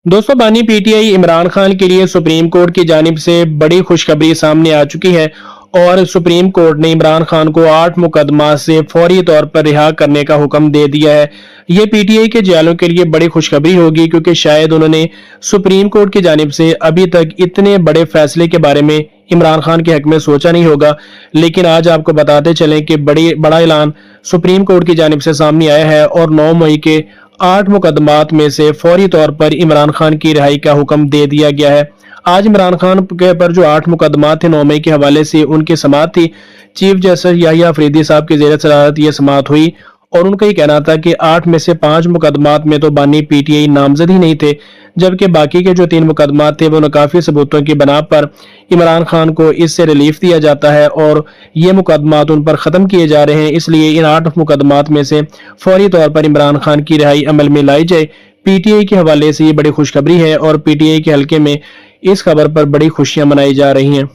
दोस्तों बानी पीटीआई इमरान खान के लिए सुप्रीम कोर्ट की जानिब से बड़ी खुशखबरी सामने आ चुकी है और सुप्रीम कोर्ट ने इमरान खान को 8 मुकदमा से फौरी तौर पर रिहा करने का हुक्म दे दिया है। ये पीटीआई के जैलों के लिए बड़ी खुशखबरी होगी क्योंकि शायद उन्होंने सुप्रीम कोर्ट की जानिब से अभी तक इतने बड़े फैसले के बारे में इमरान खान के हक में सोचा नहीं होगा। लेकिन आज आपको बताते चलें कि बड़ा ऐलान सुप्रीम कोर्ट की जानिब से सामने आया है और 9 मई के 8 मुकदमात में से फौरी तौर पर इमरान खान की रिहाई का हुक्म दे दिया गया है। आज इमरान खान के पर जो 8 मुकदमात थे 9 मई के हवाले से उनकी समाअत थी। चीफ जस्टिस याहिया अफरीदी साहब की ज़ेर सदारत ये समाअत हुई और उनका ये कहना था कि 8 में से 5 मुकदमात में तो बानी पीटीआई नामजद ही नहीं थे, जबकि बाकी के जो 3 मुकदमात थे वो काफी सबूतों की बना पर इमरान खान को इससे रिलीफ दिया जाता है और ये मुकदमात उन पर खत्म किए जा रहे हैं। इसलिए इन 8 मुकदमात में से फौरी तौर पर इमरान खान की रिहाई अमल में लाई जाए। पीटीआई के हवाले से ये बड़ी खुशखबरी है और पीटीआई के हलके में इस खबर पर बड़ी खुशियां मनाई जा रही हैं।